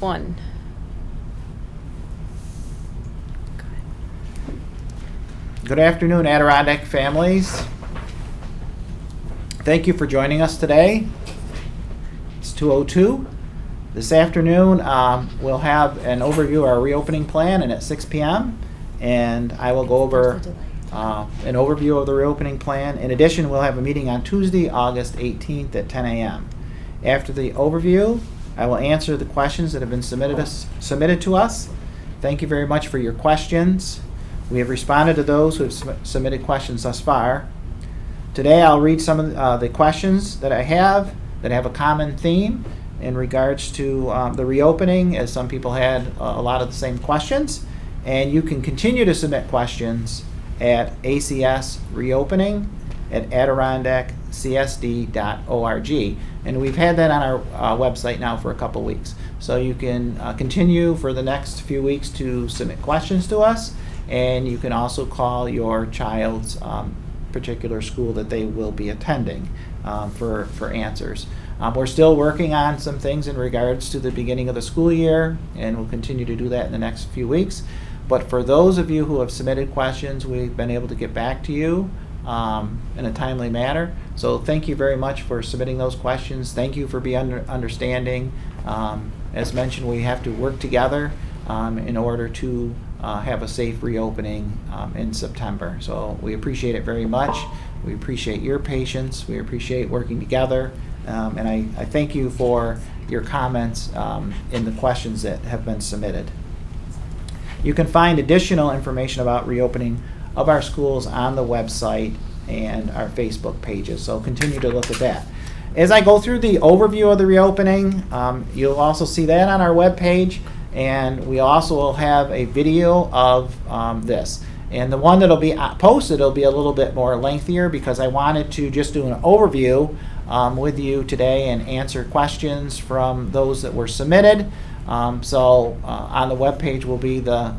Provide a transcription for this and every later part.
1. Good afternoon, Adirondack families. Thank you for joining us today. It's 2:02. This afternoon, we'll have an overview of our reopening plan, and at 6 p.m. And I will go over an overview of the reopening plan. In addition, we'll have a meeting on Tuesday, August 18th at 10 a.m. After the overview, I will answer the questions that have been submitted to us. Thank you very much for your questions. We have responded to those who have submitted questions thus far. Today I'll read some of the questions that I have that have a common theme in regards to the reopening, as some people had a lot of the same questions. And you can continue to submit questions at acsreopening@adirondackcsd.org. And we've had that on our website now for a couple weeks. So you can continue for the next few weeks to submit questions to us. And you can also call your child's particular school that they will be attending for answers. We're still working on some things in regards to the beginning of the school year, and we'll continue to do that in the next few weeks. But for those of you who have submitted questions, we've been able to get back to you in a timely manner. So thank you very much for submitting those questions. Thank you for being understanding. As mentioned, we have to work together in order to have a safe reopening in September. So we appreciate it very much. We appreciate your patience. We appreciate working together. And I thank you for your comments in the questions that have been submitted. You can find additional information about reopening of our schools on the website and our Facebook pages. So continue to look at that. As I go through the overview of the reopening, you'll also see that on our webpage. And we also will have a video of this. And the one that'll be posted will be a little bit more lengthier because I wanted to just do an overview with you today and answer questions from those that were submitted. So on the webpage will be the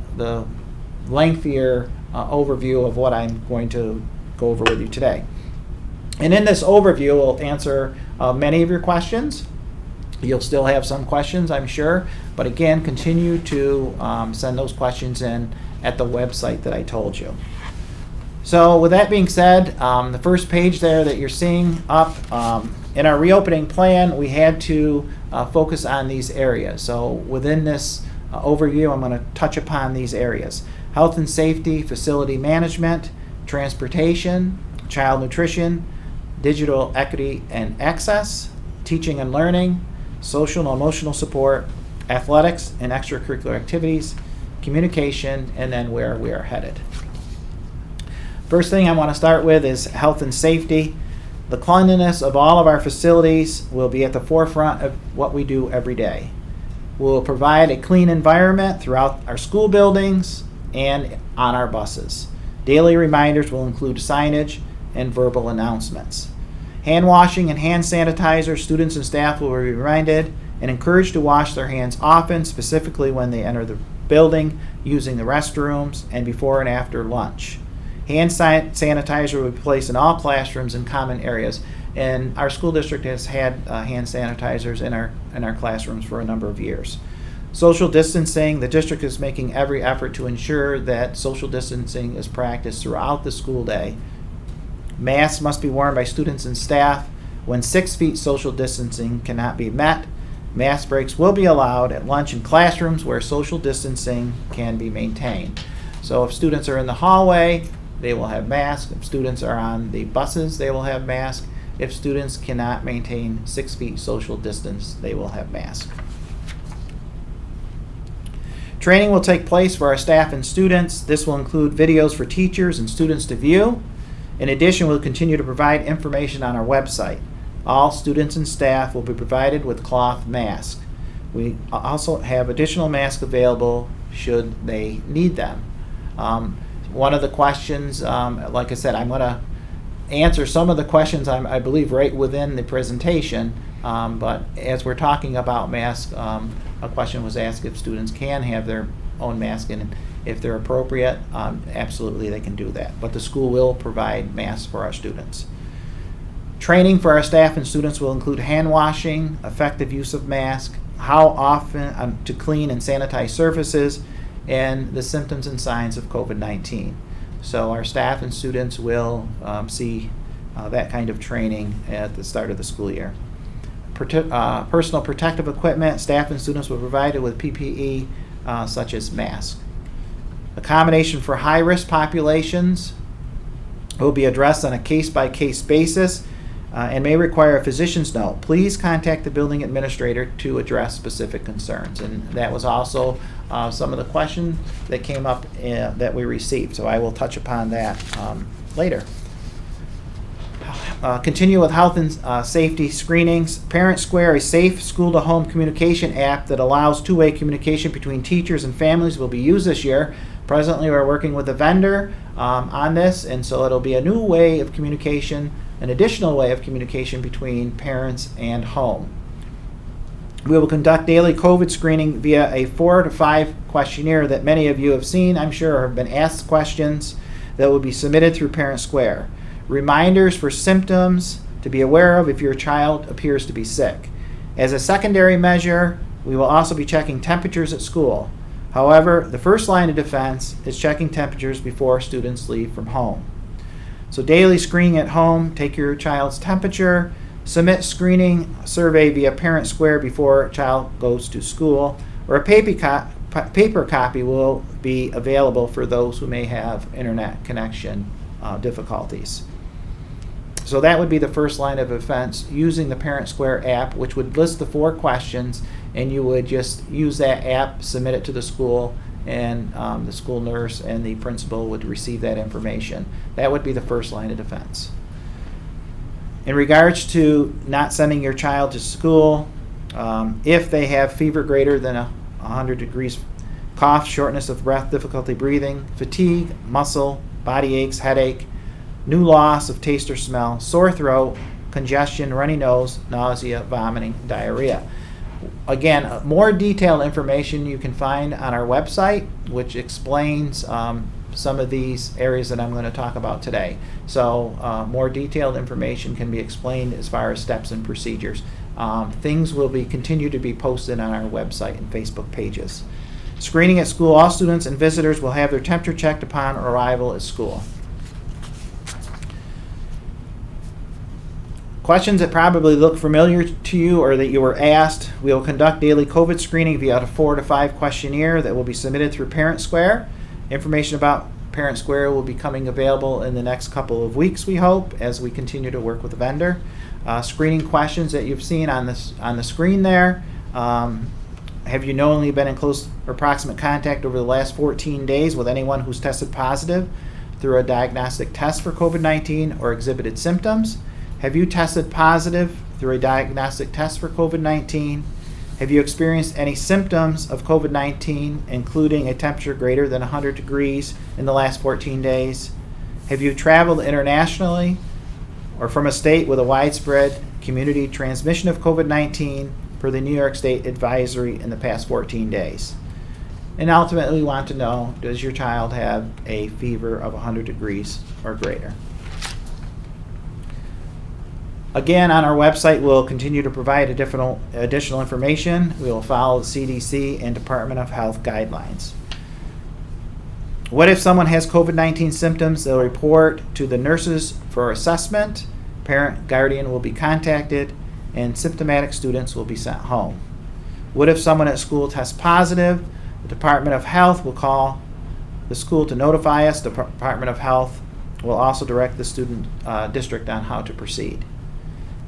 lengthier overview of what I'm going to go over with you today. And in this overview, we'll answer many of your questions. You'll still have some questions, I'm sure, but again, continue to send those questions in at the website that I told you. So with that being said, the first page there that you're seeing up, in our reopening plan, we had to focus on these areas. So within this overview, I'm going to touch upon these areas: health and safety, facility management, transportation, child nutrition, digital equity and access, teaching and learning, social and emotional support, athletics and extracurricular activities, communication, and then where we are headed. First thing I want to start with is health and safety. The cleanliness of all of our facilities will be at the forefront of what we do every day. We'll provide a clean environment throughout our school buildings and on our buses. Daily reminders will include signage and verbal announcements. Hand washing and hand sanitizer, students and staff will be reminded and encouraged to wash their hands often, specifically when they enter the building, using the restrooms, and before and after lunch. Hand sanitizer will be placed in all classrooms and common areas. And our school district has had hand sanitizers in our classrooms for a number of years. Social distancing, the district is making every effort to ensure that social distancing is practiced throughout the school day. Masks must be worn by students and staff. When 6 feet social distancing cannot be met, mask breaks will be allowed at lunch in classrooms where social distancing can be maintained. So if students are in the hallway, they will have masks. If students are on the buses, they will have masks. If students cannot maintain 6 feet social distance, they will have masks. Training will take place for our staff and students. This will include videos for teachers and students to view. In addition, we'll continue to provide information on our website. All students and staff will be provided with cloth masks. We also have additional masks available should they need them. One of the questions, like I said, I'm going to answer some of the questions I believe right within the presentation, but as we're talking about masks, a question was asked if students can have their own mask, and if they're appropriate, absolutely they can do that. But the school will provide masks for our students. Training for our staff and students will include hand washing, effective use of masks, how often to clean and sanitize surfaces, and the symptoms and signs of COVID-19. So our staff and students will see that kind of training at the start of the school year. Personal protective equipment, staff and students will be provided with PPE such as masks. Accommodation for high-risk populations will be addressed on a case-by-case basis and may require a physician's note. Please contact the building administrator to address specific concerns. And that was also some of the questions that came up that we received. So I will touch upon that later. Continue with health and safety screenings. Parent Square, a safe school-to-home communication app that allows two-way communication between teachers and families, will be used this year. Presently, we're working with a vendor on this, and so it'll be a new way of communication, an additional way of communication between parents and home. We will conduct daily COVID screening via a 4 to 5 questionnaire that many of you have seen, I'm sure, or have been asked questions that will be submitted through Parent Square. Reminders for symptoms to be aware of if your child appears to be sick. As a secondary measure, we will also be checking temperatures at school. However, the first line of defense is checking temperatures before students leave from home. So daily screening at home, take your child's temperature, submit screening survey via Parent Square before child goes to school, or a paper copy will be available for those who may have internet connection difficulties. So that would be the first line of defense, using the Parent Square app, which would list the 4 questions, and you would just use that app, submit it to the school, and the school nurse and the principal would receive that information. That would be the first line of defense. In regards to not sending your child to school, if they have fever greater than 100 degrees, cough, shortness of breath, difficulty breathing, fatigue, muscle, body aches, headache, new loss of taste or smell, sore throat, congestion, runny nose, nausea, vomiting, diarrhea. Again, more detailed information you can find on our website, which explains some of these areas that I'm going to talk about today. So more detailed information can be explained as far as steps and procedures. Things will continue to be posted on our website and Facebook pages. Screening at school, all students and visitors will have their temperature checked upon arrival at school. Questions that probably look familiar to you or that you were asked: we will conduct daily COVID screening via a 4 to 5 questionnaire that will be submitted through Parent Square. Information about Parent Square will be coming available in the next couple of weeks, we hope, as we continue to work with the vendor. Screening questions that you've seen on the screen there. Have you knowingly been in close or proximate contact over the last 14 days with anyone who's tested positive through a diagnostic test for COVID-19 or exhibited symptoms? Have you tested positive through a diagnostic test for COVID-19? Have you experienced any symptoms of COVID-19, including a temperature greater than 100 degrees in the last 14 days? Have you traveled internationally or from a state with a widespread community transmission of COVID-19 per the New York State advisory in the past 14 days? And ultimately, we want to know, does your child have a fever of 100 degrees or greater? Again, on our website, we'll continue to provide additional information. We will follow the CDC and Department of Health guidelines. What if someone has COVID-19 symptoms? They'll report to the nurses for assessment. Parent, guardian will be contacted, and symptomatic students will be sent home. What if someone at school tests positive? The Department of Health will call the school to notify us. The Department of Health will also direct the student district on how to proceed.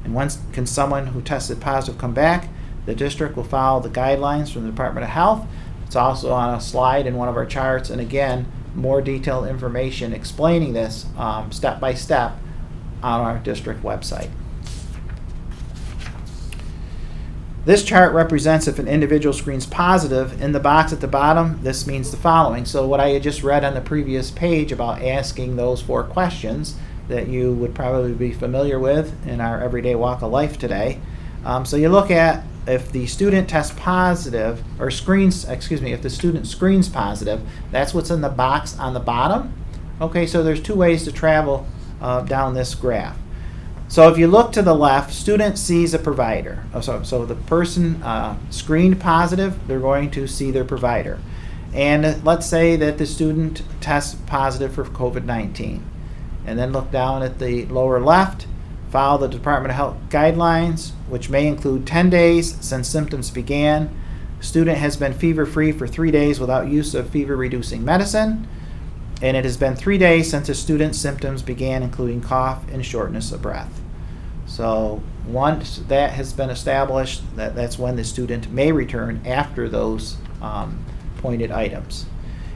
And once can someone who tested positive come back, the district will follow the guidelines from the Department of Health. It's also on a slide in one of our charts, and again, more detailed information explaining this step by step on our district website. This chart represents if an individual screens positive. In the box at the bottom, this means the following. So what I had just read on the previous page about asking those 4 questions that you would probably be familiar with in our everyday walk of life today. So you look at if the student tests positive, or if the student screens positive, that's what's in the box on the bottom. Okay, so there's 2 ways to travel down this graph. So if you look to the left, student sees a provider. So the person screened positive, they're going to see their provider. And let's say that the student tests positive for COVID-19. And then look down at the lower left, follow the Department of Health guidelines, which may include 10 days since symptoms began. Student has been fever-free for 3 days without use of fever-reducing medicine. And it has been 3 days since the student's symptoms began, including cough and shortness of breath. So once that has been established, that's when the student may return after those pointed items.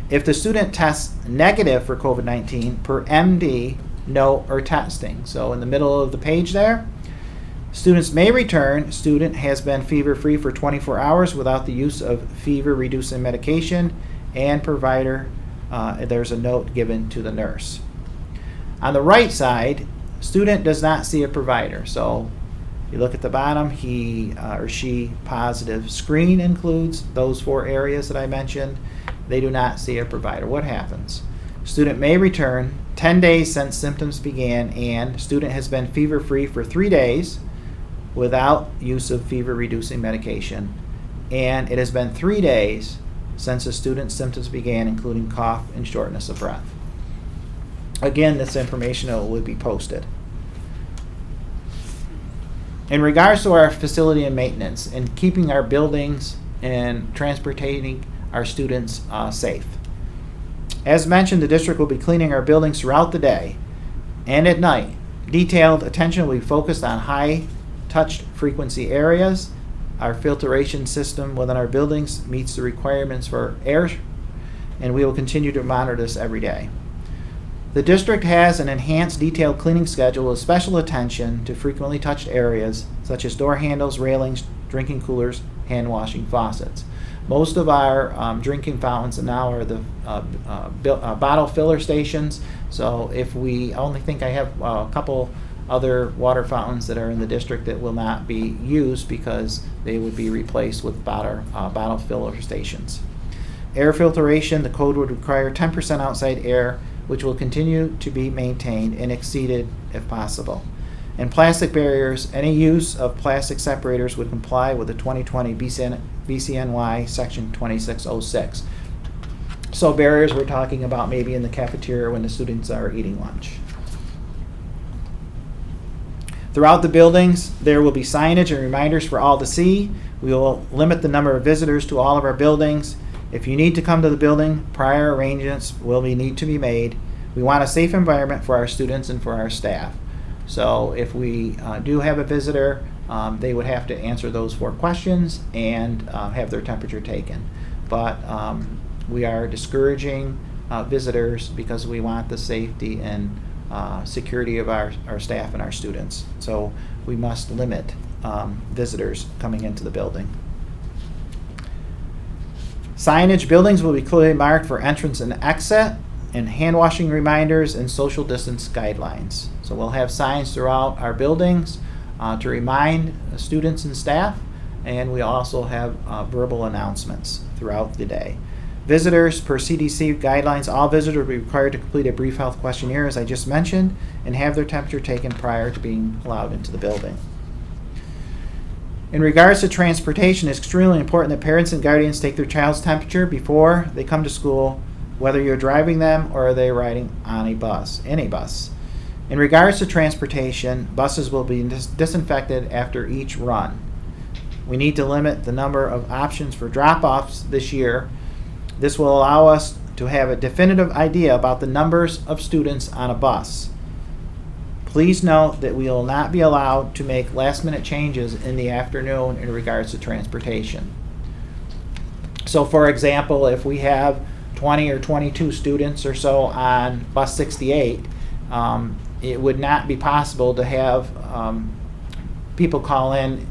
If the student tests negative for COVID-19 per MD, note or testing. So in the middle of the page there, students may return. Student has been fever-free for 24 hours without the use of fever-reducing medication, and provider, there's a note given to the nurse. On the right side, student does not see a provider. So you look at the bottom, he or she positive screen includes those 4 areas that I mentioned. They do not see a provider. What happens? Student may return 10 days since symptoms began, and student has been fever-free for 3 days without use of fever-reducing medication, and it has been 3 days since the student's symptoms began, including cough and shortness of breath. Again, this information will be posted. In regards to our facility and maintenance and keeping our buildings and transporting our students safe. As mentioned, the district will be cleaning our buildings throughout the day and at night. Detailed attention will be focused on high touch frequency areas. Our filtration system within our buildings meets the requirements for air, and we will continue to monitor this every day. The district has an enhanced detailed cleaning schedule with special attention to frequently touched areas such as door handles, railings, drinking coolers, hand washing faucets. Most of our drinking fountains now are the bottle filler stations. So if we only think I have a couple other water fountains that are in the district that will not be used because they would be replaced with bottle filler stations. Air filtration, the code would require 10% outside air, which will continue to be maintained and exceeded if possible. And plastic barriers, any use of plastic separators would comply with the 2020 BCNY section 2606. So barriers we're talking about maybe in the cafeteria when the students are eating lunch. Throughout the buildings, there will be signage and reminders for all to see. We will limit the number of visitors to all of our buildings. If you need to come to the building, prior arrangements will need to be made. We want a safe environment for our students and for our staff. So if we do have a visitor, they would have to answer those 4 questions and have their temperature taken. But we are discouraging visitors because we want the safety and security of our staff and our students. So we must limit visitors coming into the building. Signage, buildings will be clearly marked for entrance and exit, and hand washing reminders and social distance guidelines. So we'll have signs throughout our buildings to remind students and staff, and we also have verbal announcements throughout the day. Visitors, per CDC guidelines, all visitors will be required to complete a brief health questionnaire, as I just mentioned, and have their temperature taken prior to being allowed into the building. In regards to transportation, it's extremely important that parents and guardians take their child's temperature before they come to school, whether you're driving them or are they riding on a bus, in a bus. In regards to transportation, buses will be disinfected after each run. We need to limit the number of options for drop-offs this year. This will allow us to have a definitive idea about the numbers of students on a bus. Please note that we will not be allowed to make last-minute changes in the afternoon in regards to transportation. So for example, if we have 20 or 22 students or so on bus 68, it would not be possible to have people call in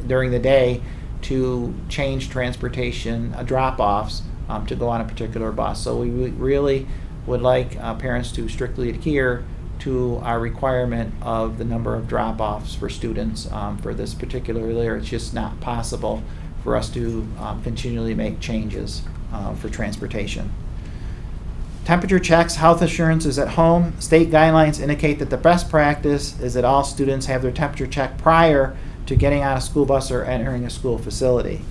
during the day to change transportation drop-offs to go on a particular bus. So we really would like parents to strictly adhere to our requirement of the number of drop-offs for students for this particular year. It's just not possible for us to continually make changes for transportation. Temperature checks, health assurances at home. State guidelines indicate that the best practice is that all students have their temperature checked prior to getting on a school bus or entering a school facility.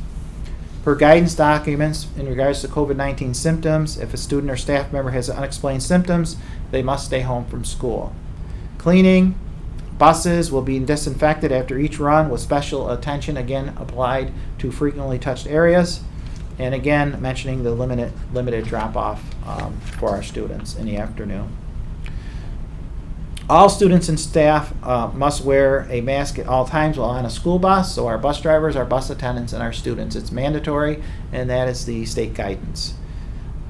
Per guidance documents, in regards to COVID-19 symptoms, if a student or staff member has unexplained symptoms, they must stay home from school. Cleaning. Buses will be disinfected after each run with special attention again applied to frequently touched areas. And again, mentioning the limited drop-off for our students in the afternoon. All students and staff must wear a mask at all times while on a school bus. So our bus drivers, our bus attendants, and our students. It's mandatory, and that is the state guidance.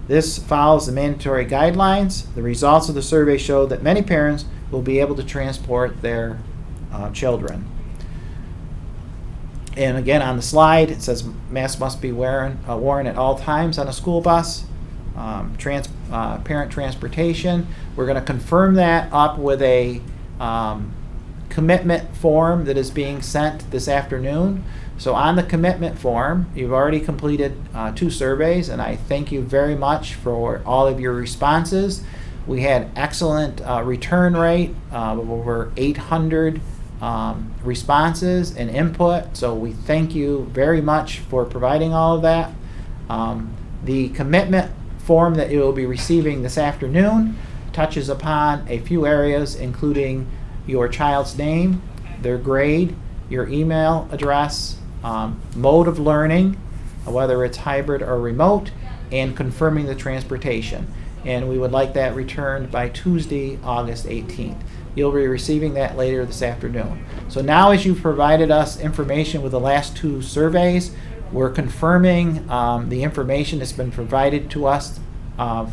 This follows the mandatory guidelines. The results of the survey show that many parents will be able to transport their children. And again, on the slide, it says masks must be worn at all times on a school bus. Parent transportation. We're going to confirm that up with a commitment form that is being sent this afternoon. So on the commitment form, you've already completed 2 surveys, and I thank you very much for all of your responses. We had excellent return rate of over 800 responses and input, so we thank you very much for providing all of that. The commitment form that you will be receiving this afternoon touches upon a few areas, including your child's name, their grade, your email address, mode of learning, whether it's hybrid or remote, and confirming the transportation. And we would like that returned by Tuesday, August 18th. You'll be receiving that later this afternoon. So now, as you've provided us information with the last 2 surveys, we're confirming the information that's been provided to us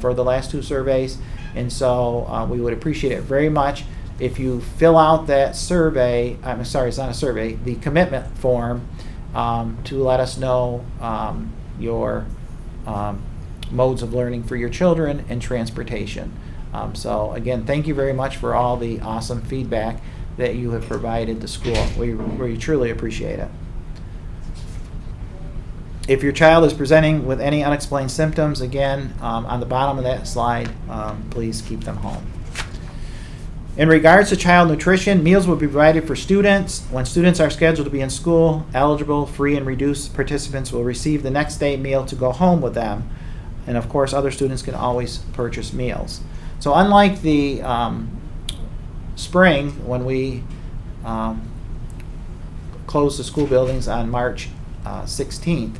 for the last 2 surveys. And so we would appreciate it very much if you fill out that survey, I'm sorry, it's not a survey, the commitment form to let us know your modes of learning for your children and transportation. So again, thank you very much for all the awesome feedback that you have provided the school. We truly appreciate it. If your child is presenting with any unexplained symptoms, again, on the bottom of that slide, please keep them home. In regards to child nutrition, meals will be provided for students. When students are scheduled to be in school, eligible, free, and reduced participants will receive the next day meal to go home with them. And of course, other students can always purchase meals. So unlike the spring, when we closed the school buildings on March 16th,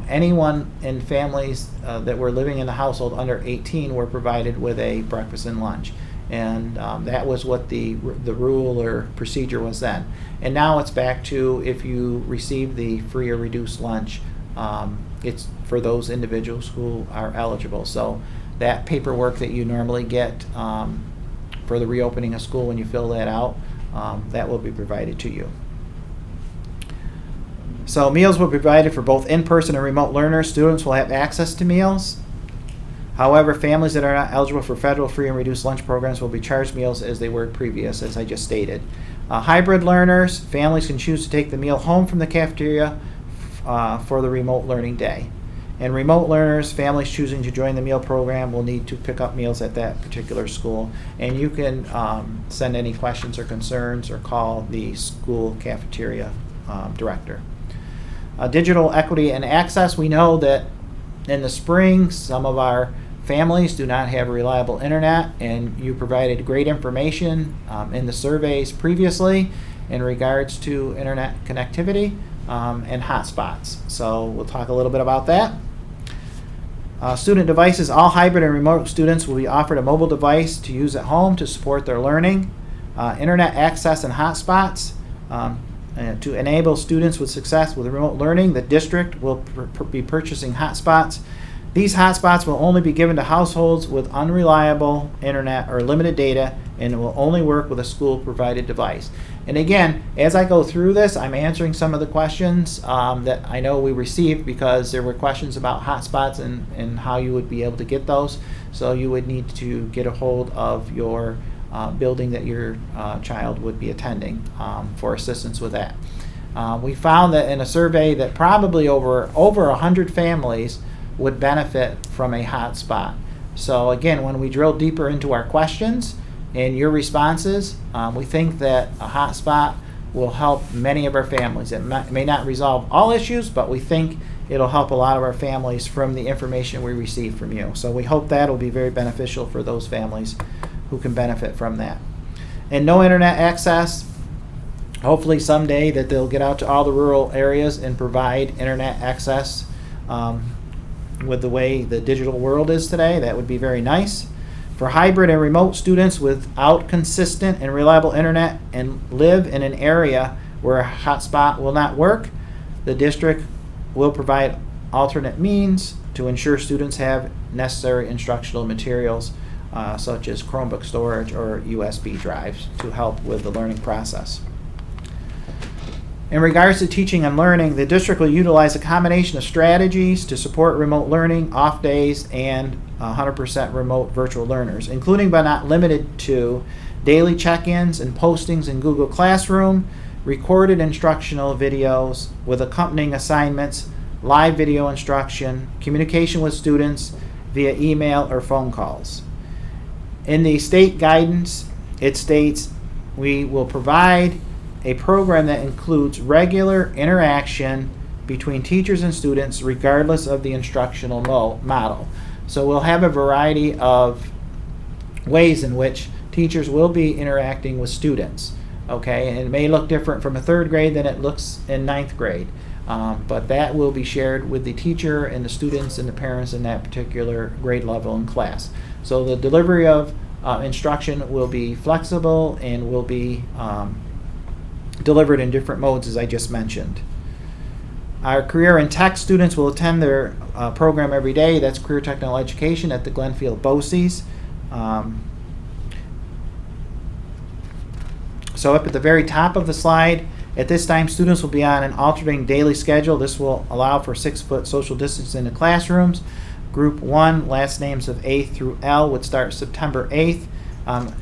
anyone in families that were living in the household under 18 were provided with a breakfast and lunch. And that was what the rule or procedure was then. And now it's back to, if you receive the free or reduced lunch, it's for those individuals who are eligible. So that paperwork that you normally get for the reopening of school, when you fill that out, that will be provided to you. So meals will be provided for both in-person and remote learners. Students will have access to meals. However, families that are not eligible for federal free and reduced lunch programs will be charged meals as they were previous, as I just stated. Hybrid learners, families can choose to take the meal home from the cafeteria for the remote learning day. And remote learners, families choosing to join the meal program, will need to pick up meals at that particular school. And you can send any questions or concerns or call the school cafeteria director. Digital equity and access. We know that in the spring, some of our families do not have reliable internet, and you provided great information in the surveys previously in regards to internet connectivity and hotspots. So we'll talk a little bit about that. Student devices. All hybrid and remote students will be offered a mobile device to use at home to support their learning. Internet access and hotspots. To enable students with success with remote learning, the district will be purchasing hotspots. These hotspots will only be given to households with unreliable internet or limited data, and it will only work with a school-provided device. And again, as I go through this, I'm answering some of the questions that I know we received, because there were questions about hotspots and how you would be able to get those. So you would need to get a hold of your building that your child would be attending for assistance with that. We found that in a survey that probably over 100 families would benefit from a hotspot. So again, when we drill deeper into our questions and your responses, we think that a hotspot will help many of our families. It may not resolve all issues, but we think it'll help a lot of our families from the information we receive from you. So we hope that will be very beneficial for those families who can benefit from that. And no internet access, hopefully someday that they'll get out to all the rural areas and provide internet access with the way the digital world is today. That would be very nice. For hybrid and remote students without consistent and reliable internet and live in an area where a hotspot will not work, the district will provide alternate means to ensure students have necessary instructional materials such as Chromebook storage or USB drives to help with the learning process. In regards to teaching and learning, the district will utilize a combination of strategies to support remote learning, off days, and 100% remote virtual learners, including but not limited to daily check-ins and postings in Google Classroom, recorded instructional videos with accompanying assignments, live video instruction, communication with students via email or phone calls. In the state guidance, it states we will provide a program that includes regular interaction between teachers and students regardless of the instructional model. So we'll have a variety of ways in which teachers will be interacting with students. Okay, and it may look different from a third grade than it looks in ninth grade. But that will be shared with the teacher and the students and the parents in that particular grade level and class. So the delivery of instruction will be flexible and will be delivered in different modes, as I just mentioned. Our career and tech students will attend their program every day. That's Career Technical Education at the Glenfield BOCES. So up at the very top of the slide, at this time students will be on an alternating daily schedule. This will allow for 6-foot social distance in the classrooms. Group 1, last names of A through L, would start September 8th on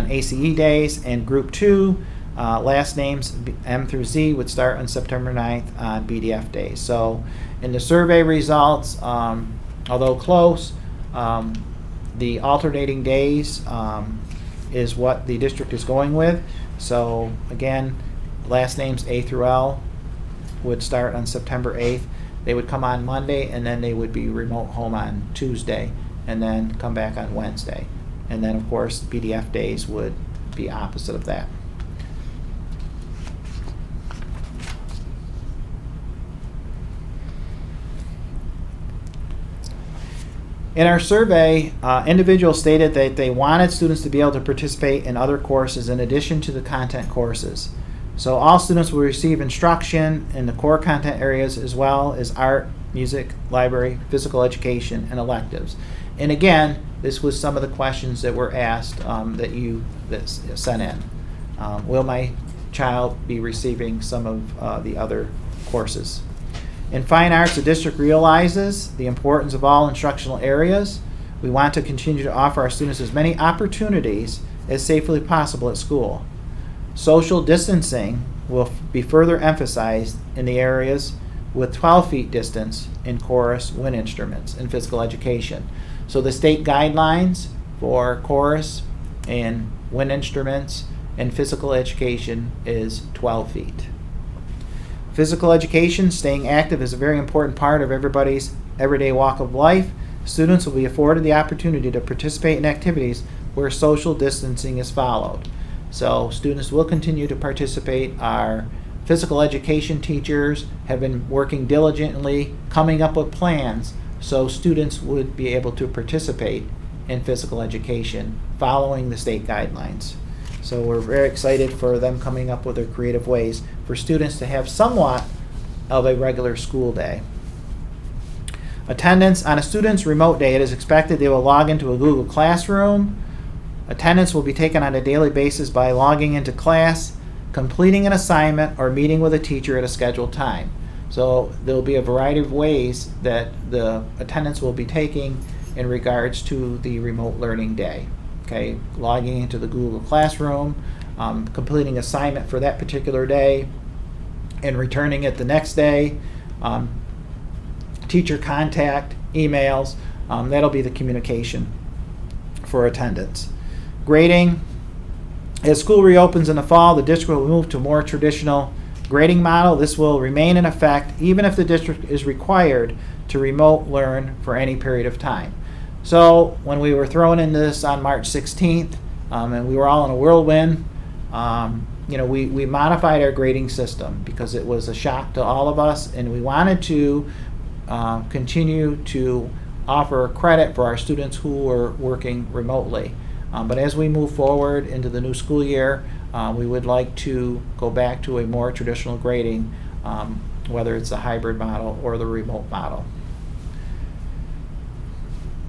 ACE days, and Group 2, last names M through Z, would start on September 9th on BDF days. So in the survey results, although close, the alternating days is what the district is going with. So again, last names A through L would start on September 8th. They would come on Monday, and then they would be remote home on Tuesday, and then come back on Wednesday. And then, of course, BDF days would be opposite of that. In our survey, individuals stated that they wanted students to be able to participate in other courses in addition to the content courses. So all students will receive instruction in the core content areas as well as art, music, library, physical education, and electives. And again, this was some of the questions that were asked that sent in. Will my child be receiving some of the other courses? In fine arts, the district realizes the importance of all instructional areas. We want to continue to offer our students as many opportunities as safely possible at school. Social distancing will be further emphasized in the areas with 12 feet distance in chorus, wind instruments, and physical education. So the state guidelines for chorus and wind instruments and physical education is 12 feet. Physical education, staying active, is a very important part of everybody's everyday walk of life. Students will be afforded the opportunity to participate in activities where social distancing is followed. So students will continue to participate. Our physical education teachers have been working diligently, coming up with plans so students would be able to participate in physical education following the state guidelines. So we're very excited for them coming up with their creative ways for students to have somewhat of a regular school day. Attendance on a student's remote day, it is expected they will log into a Google Classroom. Attendance will be taken on a daily basis by logging into class, completing an assignment, or meeting with a teacher at a scheduled time. So there will be a variety of ways that the attendance will be taking in regards to the remote learning day. Okay, logging into the Google Classroom, completing assignment for that particular day, and returning it the next day. Teacher contact, emails, That'll be the communication for attendance. Grading. As school reopens in the fall, the district will move to a more traditional grading model. This will remain in effect even if the district is required to remote learn for any period of time. So when we were thrown into this on March 16th, and we were all in a whirlwind, we modified our grading system because it was a shock to all of us, and we wanted to continue to offer credit for our students who were working remotely. But as we move forward into the new school year, we would like to go back to a more traditional grading, whether it's the hybrid model or the remote model.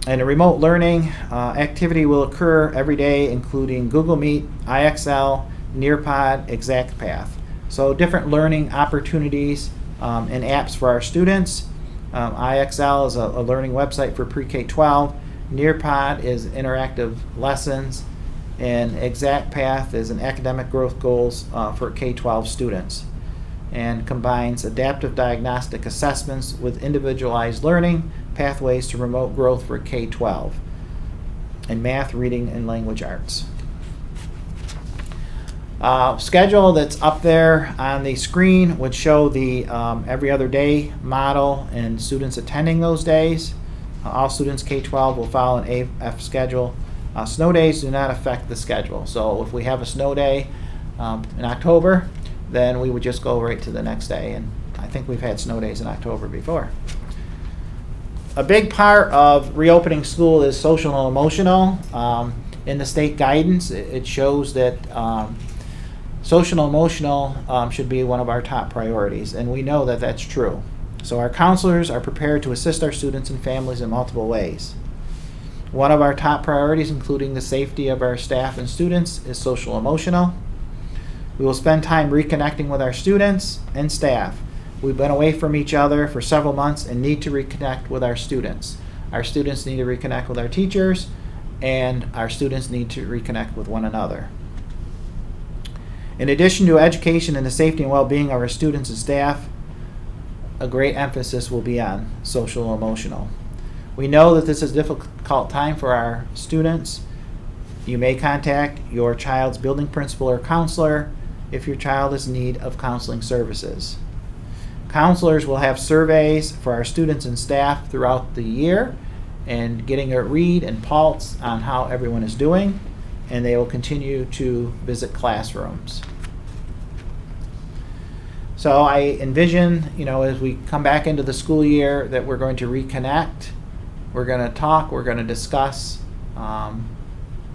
And a remote learning activity will occur every day, including Google Meet, IXL, Nearpod, ExactPath. So different learning opportunities and apps for our students. IXL is a learning website for pre-K-12. Nearpod is interactive lessons, and ExactPath is an academic growth goals for K-12 students, and combines adaptive diagnostic assessments with individualized learning pathways to remote growth for K-12, and math, reading, and language arts. Schedule that's up there on the screen would show the every other day model and students attending those days. All students K-12 will follow an AF schedule. Snow days do not affect the schedule. So if we have a snow day in October, then we would just go right to the next day. And I think we've had snow days in October before. A big part of reopening school is social and emotional. In the state guidance, it shows that social and emotional should be one of our top priorities, and we know that that's true. So our counselors are prepared to assist our students and families in multiple ways. One of our top priorities, including the safety of our staff and students, is social emotional. We will spend time reconnecting with our students and staff. We've been away from each other for several months and need to reconnect with our students. Our students need to reconnect with our teachers, and our students need to reconnect with one another. In addition to education and the safety and well-being of our students and staff, a great emphasis will be on social and emotional. We know that this is a difficult time for our students. You may contact your child's building principal or counselor if your child is in need of counseling services. Counselors will have surveys for our students and staff throughout the year and getting a read and pulse on how everyone is doing, and they will continue to visit classrooms. So I envision, as we come back into the school year, that we're going to reconnect, we're going to talk, we're going to discuss,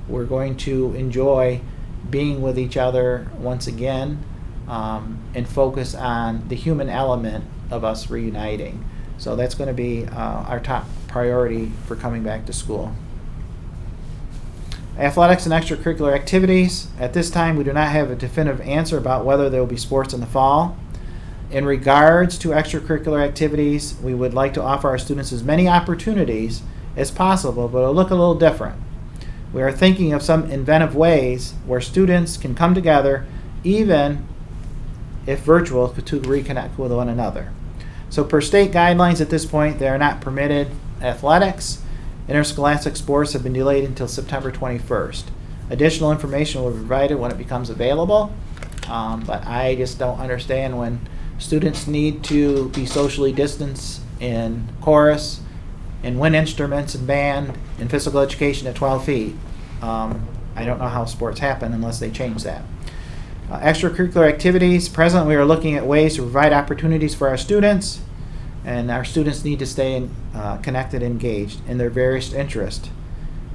we're going to enjoy being with each other once again, and focus on the human element of us reuniting. So that's going to be our top priority for coming back to school. Athletics and extracurricular activities. At this time, we do not have a definitive answer about whether there will be sports in the fall. In regards to extracurricular activities, we would like to offer our students as many opportunities as possible, but it'll look a little different. We are thinking of some inventive ways where students can come together, even if virtual, to reconnect with one another. So per state guidelines at this point, they are not permitted athletics. Interscholastic sports have been delayed until September 21st. Additional information will be provided when it becomes available, but I just don't understand when students need to be socially distanced in chorus, in wind instruments and band, in physical education at 12 feet. I don't know how sports happen unless they change that. Extracurricular activities. Presently, we are looking at ways to provide opportunities for our students, and our students need to stay connected and engaged in their various interests.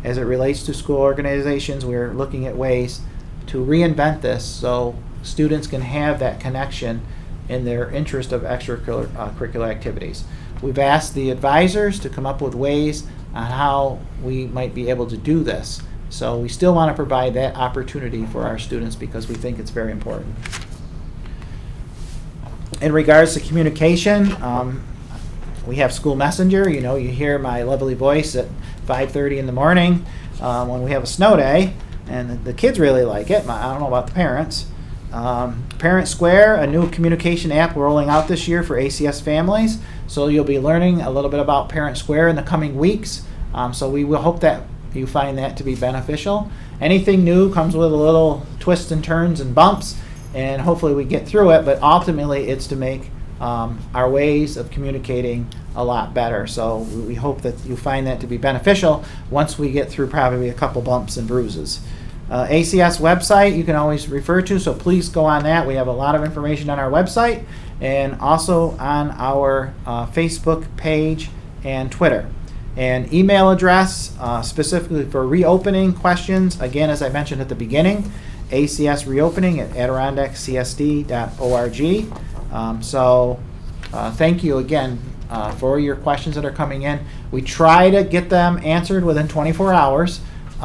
As it relates to school organizations, we are looking at ways to reinvent so students can have that connection in their interest of extracurricular activities. We've asked the advisors to come up with ways on how we might be able to do this. So we still want to provide that opportunity for our students because we think it's very important. In regards to communication, we have School Messenger. You hear my lovely voice at 5:30 in the morning when we have a snow day, and the kids really like it. I don't know about the parents. Parent Square, a new communication app rolling out this year for ACS families. So you'll be learning a little bit about Parent Square in the coming weeks. So we will hope that you find that to be beneficial. Anything new comes with a little twists and turns and bumps, and hopefully we get through it, but ultimately it's to make our ways of communicating a lot better. So we hope that you find that to be beneficial once we get through probably a couple bumps and bruises. ACS website you can always refer to, so please go on that. We have a lot of information on our website and also on our Facebook page and Twitter. And email address specifically for reopening questions, again, as I mentioned at the beginning, ACS reopening at adirondackcsd.org. Thank you again for your questions that are coming in. We try to get them answered within 24 hours. We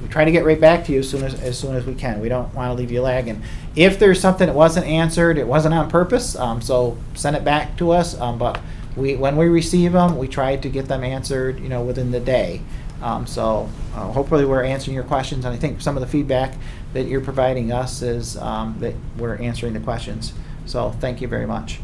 try to get right back to you as soon as we can. We don't want to leave you lagging. If there's something that wasn't answered, it wasn't on purpose, so send it back to us. But when we receive them, we try to get them answered, within the day. Hopefully we're answering your questions, and I think some of the feedback that you're providing us is that we're answering the questions. So thank you very much.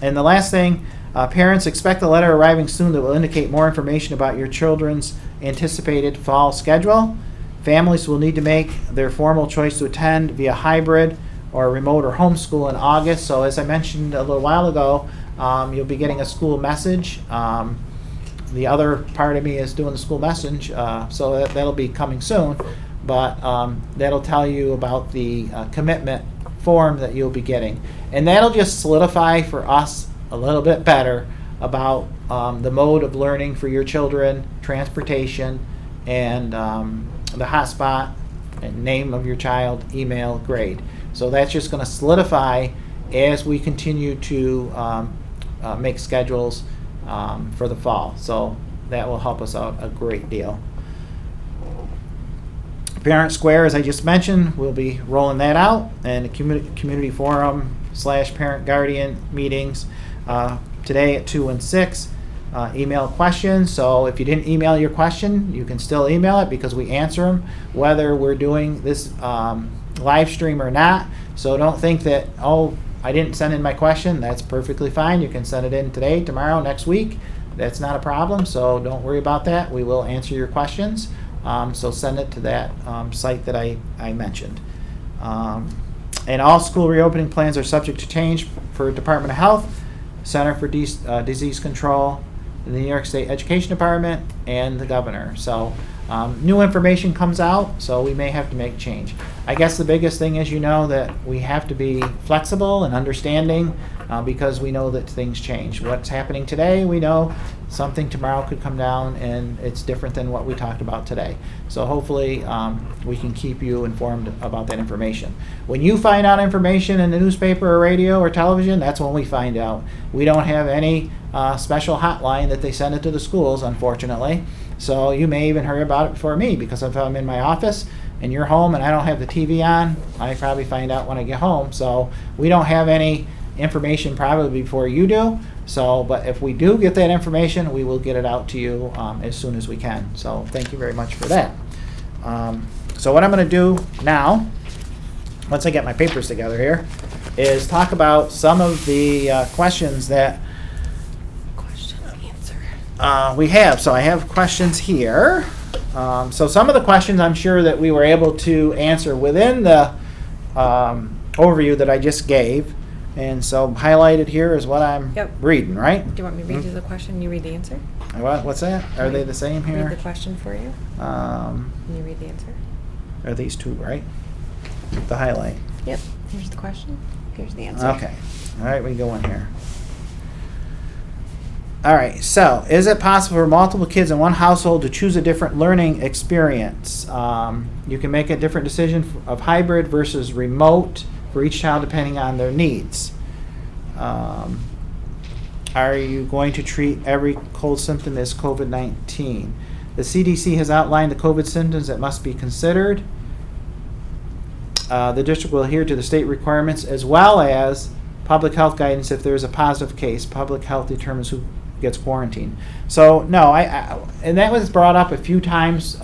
And the last thing, parents, expect a letter arriving soon that will indicate more information about your children's anticipated fall schedule. Families will need to make their formal choice to attend via hybrid or remote or homeschool in August. So as I mentioned a little while ago, you'll be getting a school message. The other part of me is doing the school message, so that'll be coming soon. But that'll tell you about the commitment form that you'll be getting. And that'll just solidify for us a little bit better about the mode of learning for your children, transportation, and the hotspot, and name of your child, email, grade. So that's just going to solidify as we continue to make schedules for the fall. So that will help us out a great deal. Parent Square, as I just mentioned, we'll be rolling that out, and the community forum / parent guardian meetings today at 2 and 6. Email questions. So if you didn't email your question, you can still email it because we answer them whether we're doing this live stream or not. So don't think that, I didn't send in my question. That's perfectly fine. You can send it in today, tomorrow, next week. That's not a problem, so don't worry about that. We will answer your questions. So send it to that site that I mentioned. And all school reopening plans are subject to change for Department of Health, Center for Disease Control, the New York State Education Department, and the governor. So new information comes out, so we may have to make change. I guess the biggest thing is that we have to be flexible and understanding because we know that things change. What's happening today, we know something tomorrow could come down and it's different than what we talked about today. So hopefully we can keep you informed about that information. When you find out information in the newspaper or radio or television, that's when we find out. We don't have any special hotline that they send it to the schools, unfortunately. So you may even hear about it before me, because if I'm in my office and you're home and I don't have the TV on, I probably find out when I get home. So we don't have any information probably before you do. So, but if we do get that information, we will get it out to you as soon as we can. So thank you very much for that. So what I'm going to do now, once I get my papers together here, is talk about some of the questions that we have. So I have questions here. So some of the questions I'm sure that we were able to answer within the overview that I just gave. And so highlighted here is what I'm reading, right? Do you want me to read you the question? You read the answer? What's that? Are they the same here? Read the question for you. Can you read the answer? Are these two, right? The highlight. Yep. Here's the question. Here's the answer. Okay. All right, we go in here. All right, so is it possible for multiple kids in one household to choose a different learning experience? You can make a different decision of hybrid versus remote for each child depending on their needs. Are you going to treat every cold symptom as COVID-19? The CDC has outlined the COVID symptoms that must be considered. The district will adhere to the state requirements as well as public health guidance. If there is a positive case, public health determines who gets quarantined. So no, and that was brought up a few times,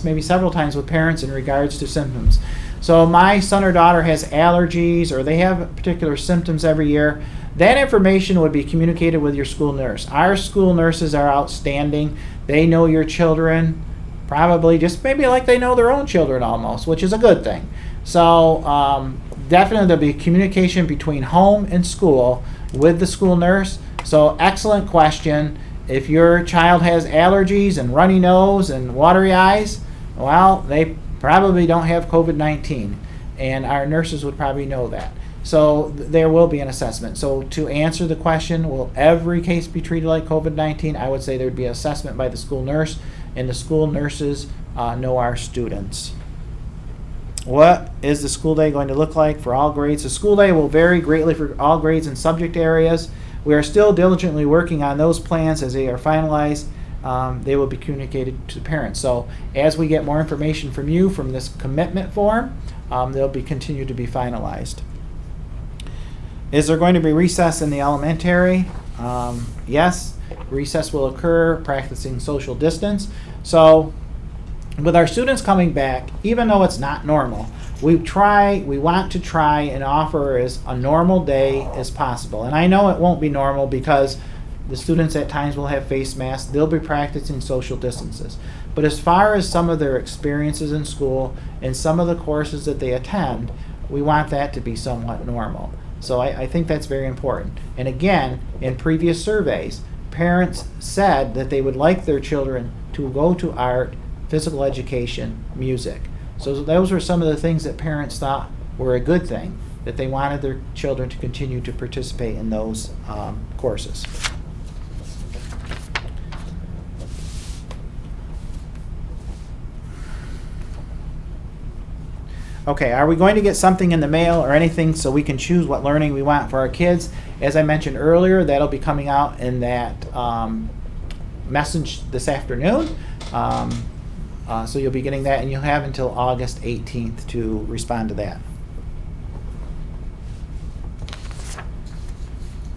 maybe several times with parents in regards to symptoms. So my son or daughter has allergies or they have particular symptoms every year. That information would be communicated with your school nurse. Our school nurses are outstanding. They know your children probably just maybe like they know their own children almost, which is a good thing. So definitely there'll be communication between home and school with the school nurse. So excellent question. If your child has allergies and runny nose and watery eyes, well, they probably don't have COVID-19, and our nurses would probably know that. So there will be an assessment. So to answer the question, will every case be treated like COVID-19? I would say there would be an assessment by the school nurse, and the school nurses know our students. What is the school day going to look like for all grades? The school day will vary greatly for all grades and subject areas. We are still diligently working on those plans. As they are finalized, they will be communicated to the parents. So as we get more information from you from this commitment form, they'll be continued to be finalized. Is there going to be recess in the elementary? Yes, recess will occur, practicing social distance. So with our students coming back, even though it's not normal, we want to try and offer as a normal day as possible. And I know it won't be normal because the students at times will have face masks. They'll be practicing social distances. But as far as some of their experiences in school and some of the courses that they attend, we want that to be somewhat normal. So I think that's very important. And again, in previous surveys, parents said that they would like their children to go to art, physical education, music. So those were some of the things that parents thought were a good thing, that they wanted their children to continue to participate in those courses. Okay, are we going to get something in the mail or anything so we can choose what learning we want for our kids? As I mentioned earlier, that'll be coming out in that message this afternoon. So you'll be getting that, and you'll have until August 18th to respond to that.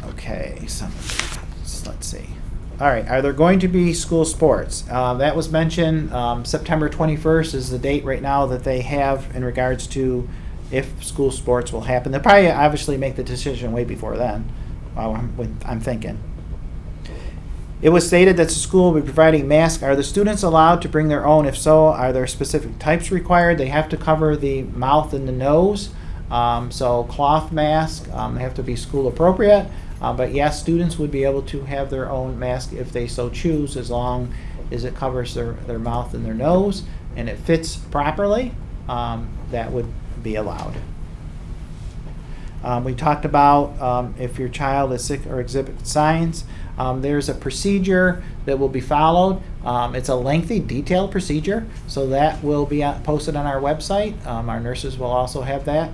Okay, so let's see. All right, are there going to be school sports? That was mentioned. September 21st is the date right now that they have in regards to if school sports will happen. They'll probably obviously make the decision way before then, I'm thinking. It was stated that the school will be providing masks. Are the students allowed to bring their own? If so, are there specific types required? They have to cover the mouth and the nose. So cloth masks, they have to be school appropriate. But yes, students would be able to have their own mask if they so choose, as long as it covers their mouth and their nose and it fits properly. That would be allowed. We talked about if your child is sick or exhibits signs. There's a procedure that will be followed. It's a lengthy, detailed procedure, so that will be posted on our website. Our nurses will also have that.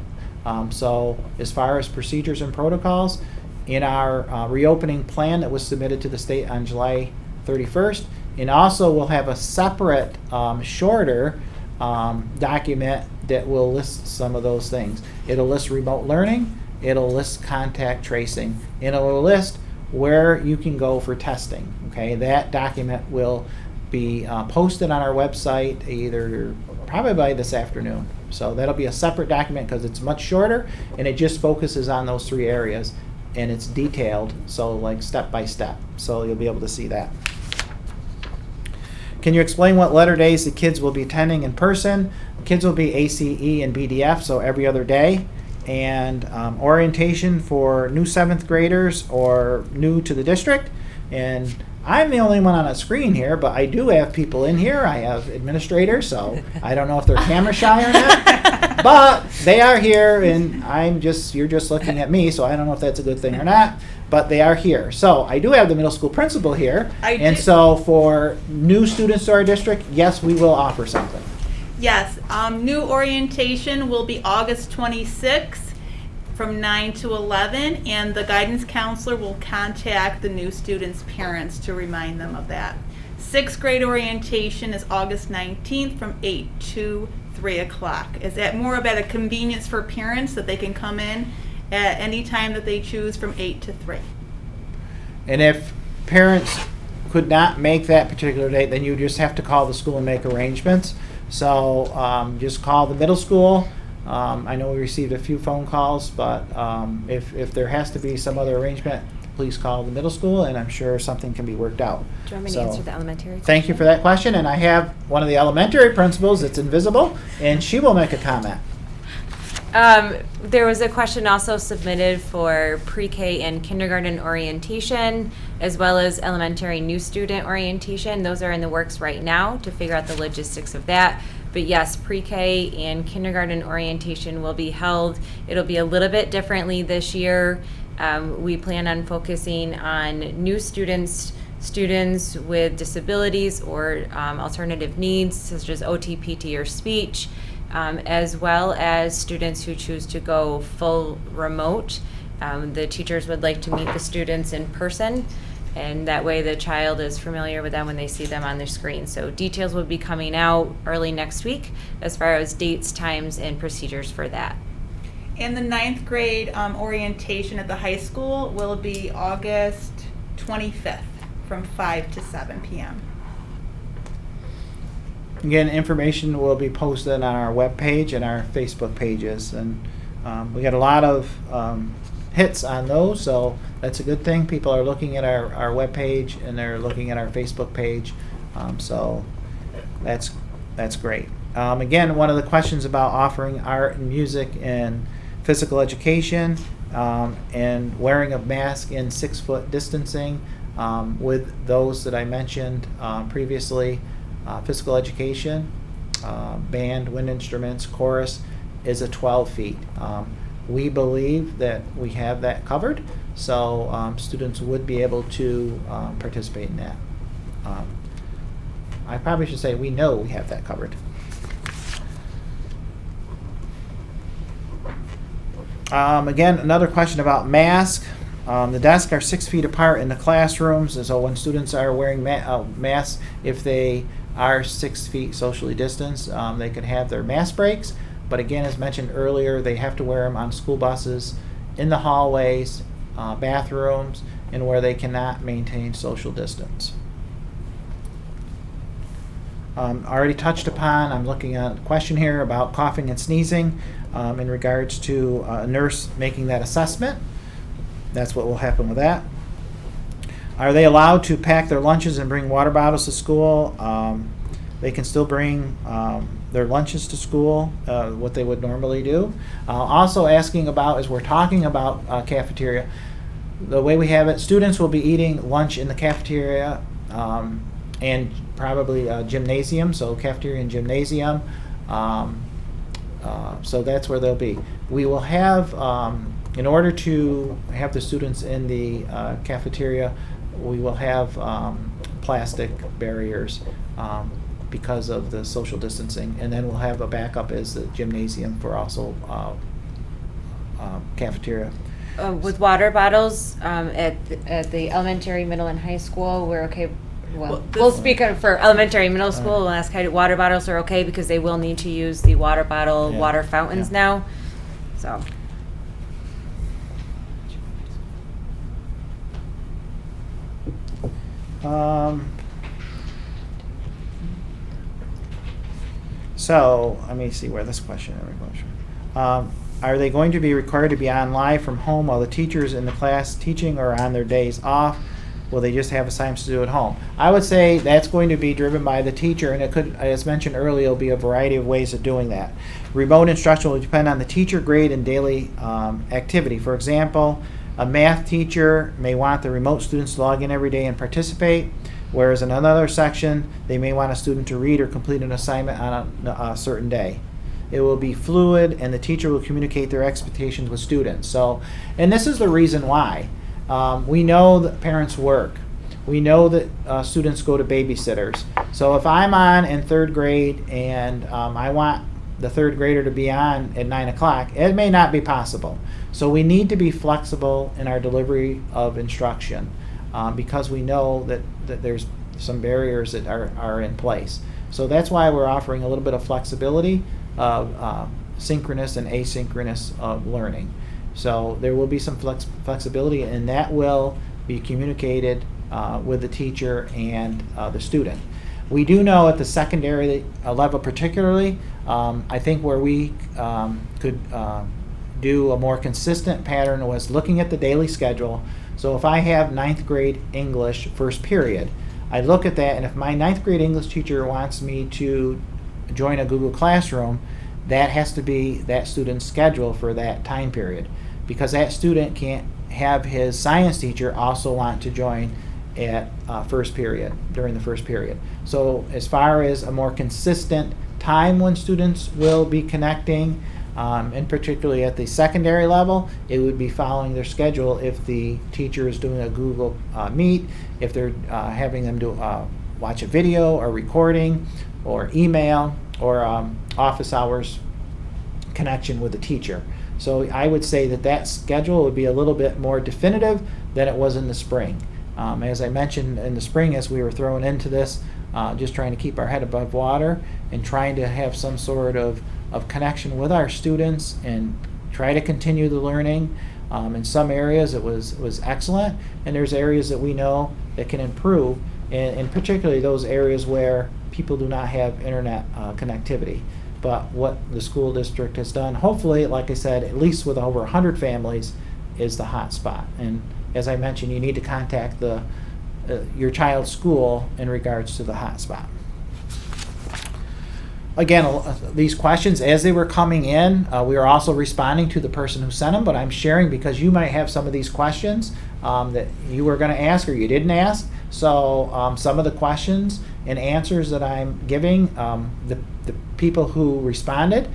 So as far as procedures and protocols, in our reopening plan that was submitted to the state on July 31st, and also we'll have a separate, shorter document that will list some of those things. It'll list remote learning, it'll list contact tracing, and it'll list where you can go for testing. Okay, that document will be posted on our website either probably by this afternoon. So that'll be a separate document because it's much shorter and it just focuses on those three areas, and it's detailed, so like step by step. So you'll be able to see that. Can you explain what letter days the kids will be attending in person? The kids will be ACE and BDF, so every other day. And orientation for new 7th graders or new to the district. And I'm the only one on a screen here, but I do have people in here. I have administrators, so I don't know if they're camera shy or not. But they are here, and you're just looking at me, so I don't know if that's a good thing or not. But they are here. So I do have the middle school principal here. And so for new students to our district, yes, we will offer something. Yes, new orientation will be August 26th from 9 to 11, and the guidance counselor will contact the new students' parents to remind them of that. 6th grade orientation is August 19th from 8 to 3 o'clock. Is that more about a convenience for parents that they can come in at any time that they choose from 8 to 3? And if parents could not make that particular date, then you just have to call the school and make arrangements. So just call the middle school I know we received a few phone calls, but if there has to be some other arrangement, please call the middle school, and I'm sure something can be worked out. Do you want me to So, answer the elementary question? thank you for that question, and I have one of the elementary principals that's invisible, and she will make a comment. There was a question also submitted for pre-K and kindergarten orientation, as well as elementary new student orientation. Those are in the works right now to figure out the logistics of that. But yes, pre-K and kindergarten orientation will be held. It'll be a little bit differently this year. We plan on focusing on new students with disabilities or alternative needs, such as OT, PT, or speech, as well as students who choose to go full remote. The teachers would like to meet the students in person, and that way the child is familiar with them when they see them on their screen. So details will be coming out early next week as far as dates, times, and procedures for that. And the 9th grade orientation at the high school will be August 25th from 5 to 7 p.m. Again, information will be posted on our webpage and our Facebook pages, and we got a lot of hits on those, so that's a good thing. People are looking at our webpage and they're looking at our Facebook page, so that's great. Again, one of the questions about offering art and music and physical education and wearing a mask and 6-foot distancing with those that I mentioned previously. Physical education, band, wind instruments, chorus is a 12 feet. We believe that we have that covered, so students would be able to participate in that. I probably should say we know we have that covered. Again, another question about masks. The desks are 6 feet apart in the classrooms, and so when students are wearing masks, if they are 6 feet socially distanced, they can have their mask breaks. But again, as mentioned earlier, they have to wear them on school buses, in the hallways, bathrooms, and where they cannot maintain social distance. Already touched upon, I'm looking at a question here about coughing and sneezing in regards to a nurse making that assessment. That's what will happen with that. Are they allowed to pack their lunches and bring water bottles to school? They can still bring their lunches to school, what they would normally do. Also asking about, as we're talking about cafeteria, the way we have it, students will be eating lunch in the cafeteria and probably gymnasium, so cafeteria and gymnasium. So that's where they'll be. We will have, in order to have the students in the cafeteria, we will have plastic barriers because of the social distancing, and then we'll have a backup as the gymnasium for also cafeteria. With water bottles at the elementary, middle, and high school, we're okay. Well, we'll speak for elementary and middle school. We'll ask how water bottles are okay because they will need to use the water bottle water fountains now. So. So let me see where this question is. Are they going to be required to be on live from home while the teacher's in the class teaching, or on their days off? Will they just have assignments to do at home? I would say that's going to be driven by the teacher, and it could, as mentioned earlier, it'll be a variety of ways of doing that. Remote instruction will depend on the teacher, grade, and daily activity. For example, a math teacher may want the remote students to log in every day and participate, whereas in another section, they may want a student to read or complete an assignment on a certain day. It will be fluid, and the teacher will communicate their expectations with students. So, and this is the reason why. We know that parents work. We know that students go to babysitters. So if I'm on in 3rd grade and I want the 3rd grader to be on at 9 o'clock, it may not be possible. So we need to be flexible in our delivery of instruction because we know that there's some barriers that are in place. So that's why we're offering a little bit of flexibility of synchronous and asynchronous learning. So there will be some flexibility, and that will be communicated with the teacher and the student. We do know at the secondary level particularly, I think where we could do a more consistent pattern was looking at the daily schedule. So if I have ninth grade English first period, I look at that, and if my ninth grade English teacher wants me to join a Google Classroom, that has to be that student's schedule for that time period, because that student can't have his science teacher also want to join at first period, during the first period. So as far as a more consistent time when students will be connecting, and particularly at the secondary level, it would be following their schedule. If the teacher is doing a Google Meet, if they're having them do watch a video or recording or email or office hours connection with the teacher. So I would say that that schedule would be a little bit more definitive than it was in the spring. As I mentioned in the spring, as we were thrown into this, just trying to keep our head above water and trying to have some sort of connection with our students and try to continue the learning. In some areas it was excellent, and there's areas that we know that can improve, and particularly those areas where people do not have internet connectivity. But what the school district has done, hopefully, like I said, at least with over 100 families, is the hot spot. And as I mentioned, you need to contact your child's school in regards to the hot spot. Again, these questions, as they were coming in, we are also responding to the person who sent them, but I'm sharing because you might have some of these questions that you were going to ask or you didn't ask. So some of the questions and answers that I'm giving, the people who responded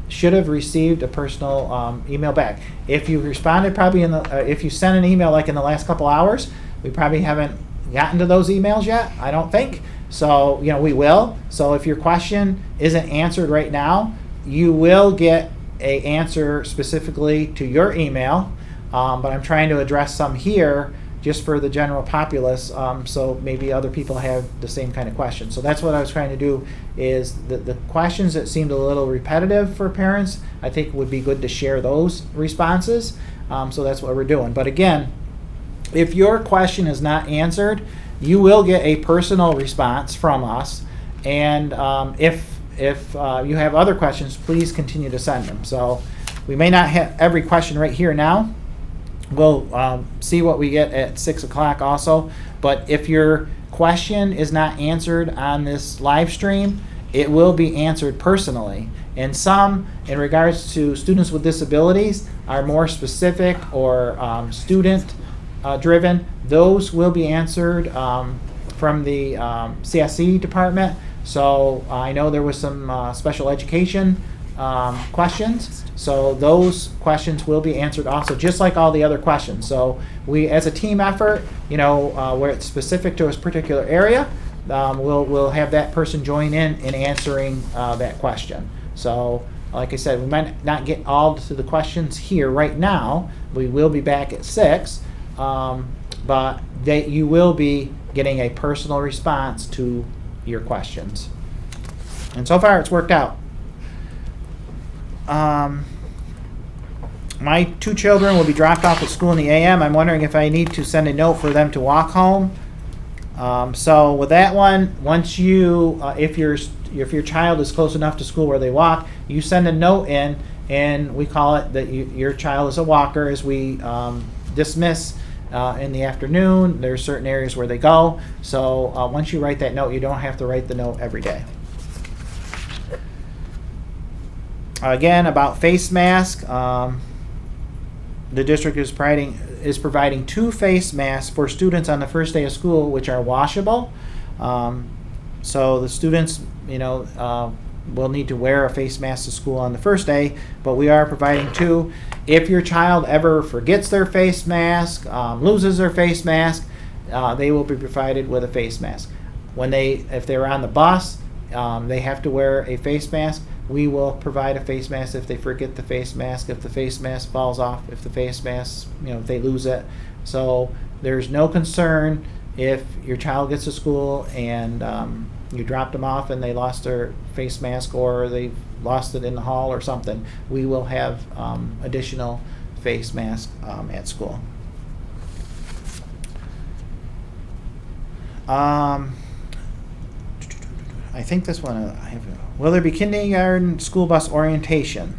should have received a personal email back. If you responded probably if you sent an email like in the last couple hours, we probably haven't gotten to those emails yet, I don't think. So, we will. So if your question isn't answered right now, you will get an answer specifically to your email. But I'm trying to address some here just for the general populace, so maybe other people have the same kind of questions. So that's what I was trying to do, is the questions that seemed a little repetitive for parents, I think would be good to share those responses. So that's what we're doing. But again, if your question is not answered, you will get a personal response from us. And if you have other questions, please continue to send them. So we may not have every question right here now. We'll see what we get at 6 o'clock also. But if your question is not answered on this live stream, it will be answered personally. And some, in regards to students with disabilities, are more specific or student driven. Those will be answered from the CSE department. So I know there was some special education questions. So those questions will be answered also, just like all the other questions. So we, as a team effort, where it's specific to a particular area, we'll have that person join in answering that question. So like I said, we might not get all to the questions here right now. We will be back at 6, but you will be getting a personal response to your questions. And so far it's worked out. My 2 children will be dropped off at school in the AM. I'm wondering if I need to send a note for them to walk home. So with that one, once you, if your child is close enough to school where they walk, you send a note in, and we call it that your child is a walker as we dismiss in the afternoon. There's certain areas where they go. So once you write that note, you don't have to write the note every day. Again, about face mask, the district is providing 2 face masks for students on the first day of school, which are washable. So the students, will need to wear a face mask to school on the first day, but we are providing 2. If your child ever forgets their face mask, loses their face mask, they will be provided with a face mask. If they're on the bus, they have to wear a face mask. We will provide a face mask if they forget the face mask, if the face mask falls off, if the face mask, if they lose it. So there's no concern if your child gets to school and you dropped them off and they lost their face mask, or they lost it in the hall or something. We will have additional face masks at school. I think this one, will there be kindergarten school bus orientation?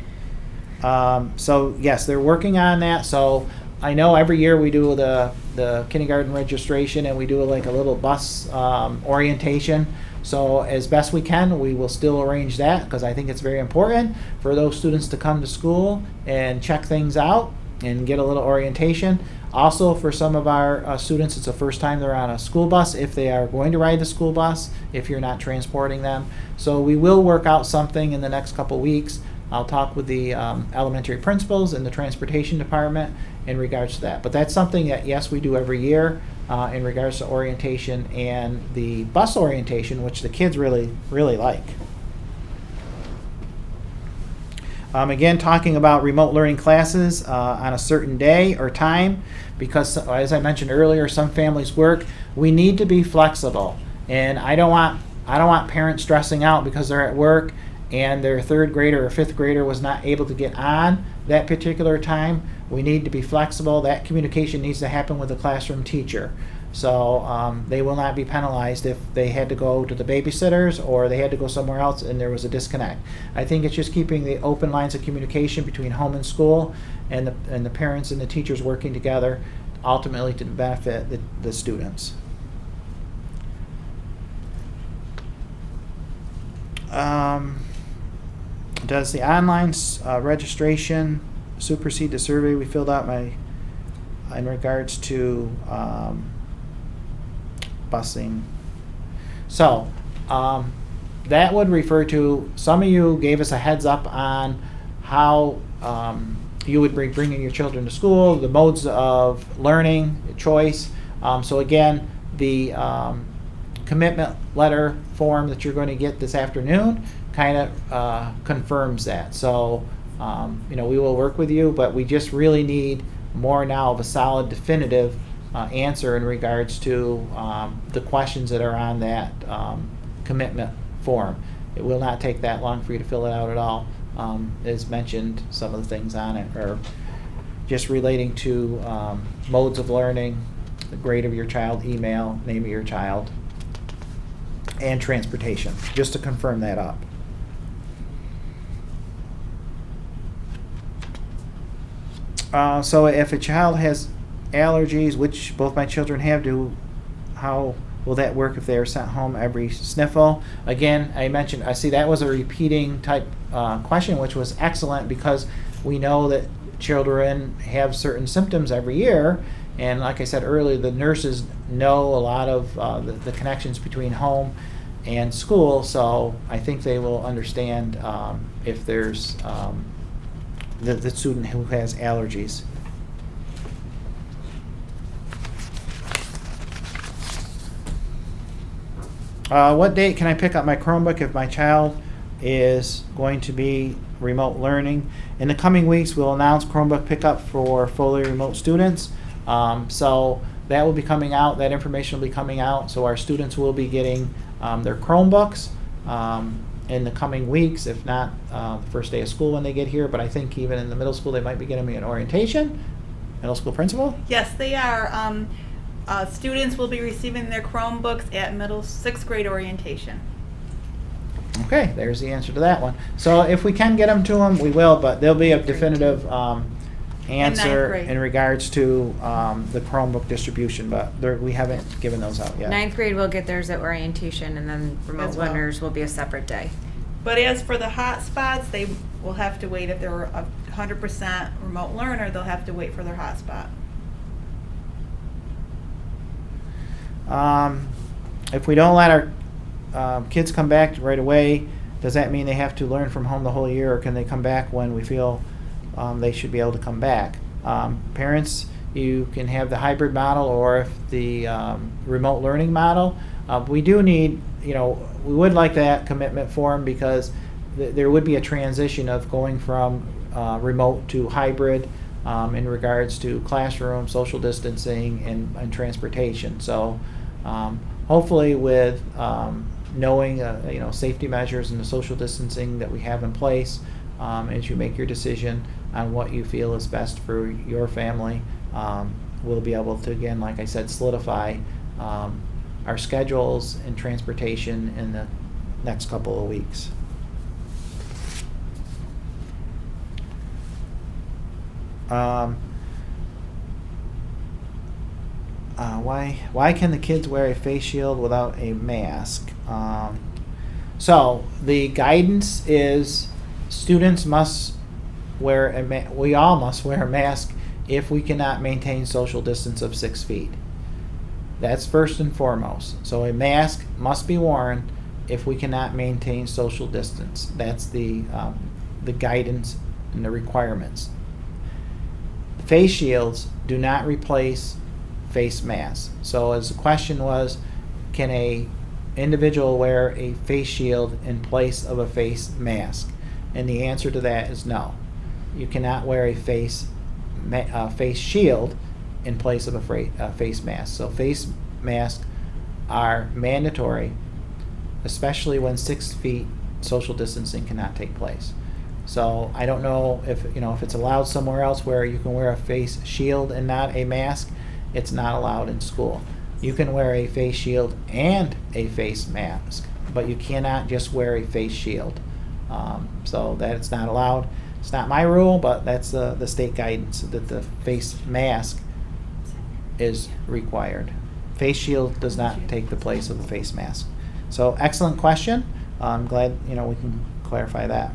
So yes, they're working on that. So I know every year we do the kindergarten registration and we do like a little bus orientation. So as best we can, we will still arrange that because I think it's very important for those students to come to school and check things out and get a little orientation. Also, for some of our students, it's the first time they're on a school bus if they are going to ride the school bus, if you're not transporting them. So we will work out something in the next couple weeks. I'll talk with the elementary principals and the transportation department in regards to that. But that's something that, yes, we do every year in regards to orientation and the bus orientation, which the kids really, really like. Again, talking about remote learning classes on a certain day or time, because as I mentioned earlier, some families work. We need to be flexible, and I don't want parents stressing out because they're at work and their third grader or fifth grader was not able to get on that particular time. We need to be flexible. That communication needs to happen with the classroom teacher. So they will not be penalized if they had to go to the babysitters or they had to go somewhere else and there was a disconnect. I think it's just keeping the open lines of communication between home and school and the parents and the teachers working together, ultimately to benefit the students. Does the online registration supersede the survey we filled out in regards to busing? So that would refer to, some of you gave us a heads up on how you would be bringing your children to school, the modes of learning, choice. So again, the commitment letter form that you're going to get this afternoon kind of confirms that. So we will work with you, but we just really need more now of a solid, definitive answer in regards to the questions that are on that commitment form. It will not take that long for you to fill it out at all. As mentioned, some of the things on it are just relating to modes of learning, the grade of your child, email, name of your child, and transportation, just to confirm that up. So if a child has allergies, which both my children have, how will that work if they are sent home every sniffle? Again, I see that was a repeating type question, which was excellent because we know that children have certain symptoms every year. And like I said earlier, the nurses know a lot of the connections between home and school, so I think they will understand if there's the student who has allergies. What date can I pick up my Chromebook if my child is going to be remote learning? In the coming weeks, we'll announce Chromebook pickup for fully remote students. So that will be coming out, that information will be coming out, so our students will be getting their Chromebooks in the coming weeks, if not the first day of school when they get here, but I think even in the middle school they might be getting an orientation. Middle school principal? Yes, they are. Students will be receiving their Chromebooks at sixth grade orientation. Okay, there's the answer to that one. So if we can get them to them, we will, but there'll be a definitive answer in regards to the Chromebook distribution, but we haven't given those out yet. Ninth grade will get theirs at orientation, and then remote As well. learners will be a separate day. But as for the hotspots, they will have to wait. If they're a 100% remote learner, they'll have to wait for their hotspot. If we don't let our kids come back right away, does that mean they have to learn from home the whole year, or can they come back when we feel they should be able to come back? Parents, you can have the hybrid model or if the remote learning model. We do need, we would like that commitment form because there would be a transition of going from remote to hybrid in regards to classroom, social distancing, and transportation. So hopefully with knowing safety measures and the social distancing that we have in place, as you make your decision on what you feel is best for your family, we'll be able to, again, like I said, solidify our schedules and transportation and the next couple of weeks. Why can the kids wear a face shield without a mask? So the guidance is students must wear we all must wear a mask if we cannot maintain social distance of 6 feet. That's first and foremost. So a mask must be worn if we cannot maintain social distance. That's the guidance and the requirements. Face shields do not replace face masks. So as the question was, can a individual wear a face shield in place of a face mask? And the answer to that is no. You cannot wear a face shield in place of a face mask. So face masks are mandatory, especially when 6 feet social distancing cannot take place. So I don't know if it's allowed somewhere else where you can wear a face shield and not a mask. It's not allowed in school. You can wear a face shield and a face mask, but you cannot just wear a face shield. So that's not allowed. It's not my rule, but that's the state guidance that the face mask is required. Face shield does not take the place of the face mask. So excellent question. I'm glad we can clarify that.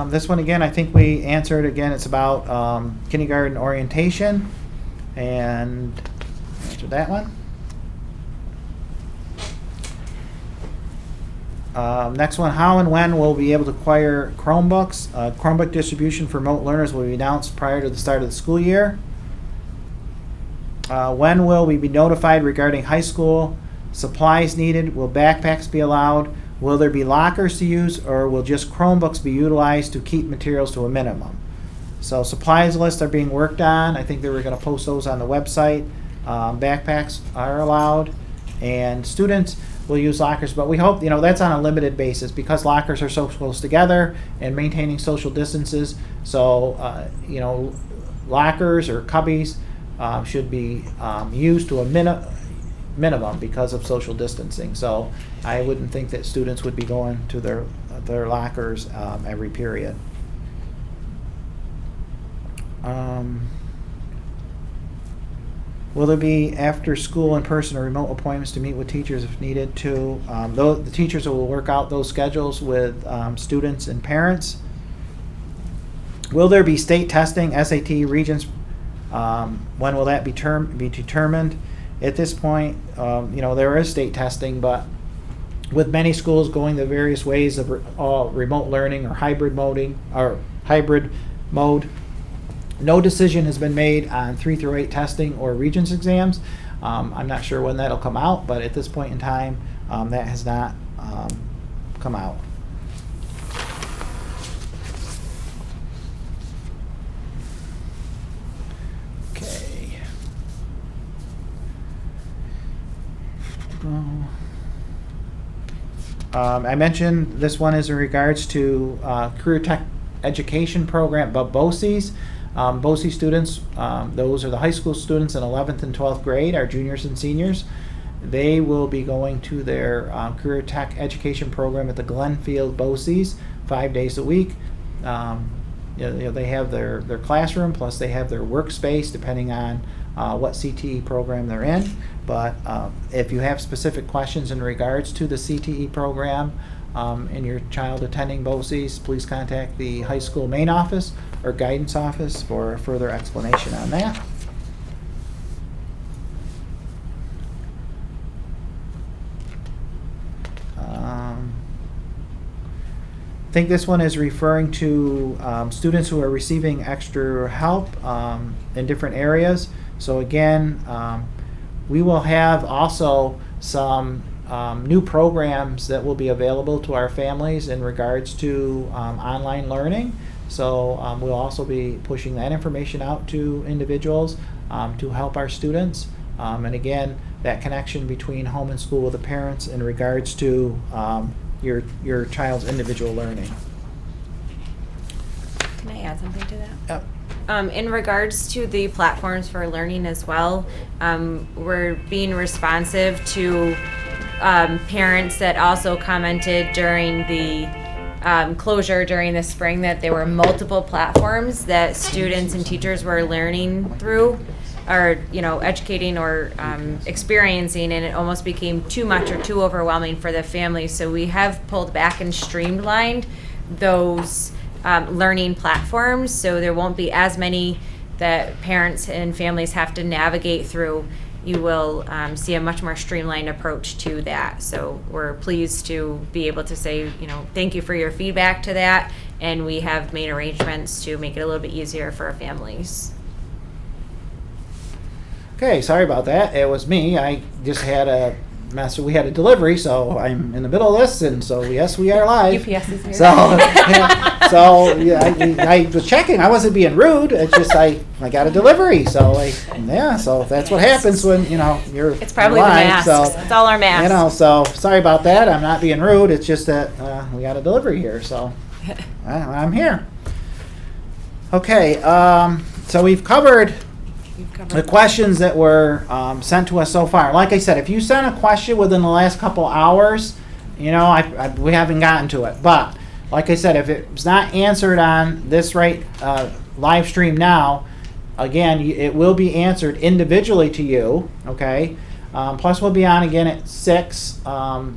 This one again, I think we answered. Again, it's about kindergarten orientation, and answered that one. Next one, how and when will we be able to acquire Chromebooks? Chromebook distribution for remote learners will be announced prior to the start of the school year. When will we be notified regarding high school supplies needed? Will backpacks be allowed? Will there be lockers to use, or will just Chromebooks be utilized to keep materials to a minimum? So supplies lists are being worked on. I think they were going to post those on the website. Backpacks are allowed, and students will use lockers, but we hope that's on a limited basis because lockers are so close together and maintaining social distances. So lockers or cubbies should be used to a minimum because of social distancing. So I wouldn't think that students would be going to their lockers every period. Will there be after school in-person or remote appointments to meet with teachers if needed to? The teachers will work out those schedules with students and parents. Will there be state testing, SAT, Regents? When will that be determined? At this point, there is state testing, but with many schools going the various ways of remote learning or hybrid mode, no decision has been made on 3 through 8 testing or Regents exams. I'm not sure when that'll come out, but at this point in time, that has not come out. Okay. I mentioned this one is in regards to Career Tech Education Program, but BOCES. BOCES students, those are the high school students in 11th and 12th grade, our juniors and seniors. They will be going to their Career Tech Education Program at the Glenfield BOCES 5 days a week. They have their classroom, plus they have their workspace depending on what CTE program they're in. But if you have specific questions in regards to the CTE program and your child attending BOCES, please contact the high school main office or guidance office for further explanation on that. I think this one is referring to students who are receiving extra help in different areas. So again, we will have also some new programs that will be available to our families in regards to online learning. So we'll also be pushing that information out to individuals to help our students. And again, that connection between home and school with the parents in regards to your child's individual learning. Can I add something to that? Yep. In regards to the platforms for learning as well, we're being responsive to parents that also commented during the closure during the spring that there were multiple platforms that students and teachers were learning through, or educating or experiencing, and it almost became too much or too overwhelming for the families. So we have pulled back and streamlined those learning platforms, so there won't be as many that parents and families have to navigate through. You will see a much more streamlined approach to that. So we're pleased to be able to say, thank you for your feedback to that, and we have made arrangements to make it a little bit easier for our families. Okay, sorry about that. It was me. I just had a we had a delivery, so I'm in the middle of this, and so yes, we are live. UPS is here. So, I was checking. I wasn't being rude. It's just I got a delivery, so so that's what happens when you're. It's probably live, the masks. So, it's all our masks. So sorry about that. I'm not being rude. It's just that we got a delivery here, so I'm here. Okay, so we've covered the questions that were sent to us so far. Like I said, if you sent a question within the last couple hours, we haven't gotten to it. But like I said, if it's not answered on this live stream now, again, it will be answered individually to you. Okay. Plus, we'll be on again at 6.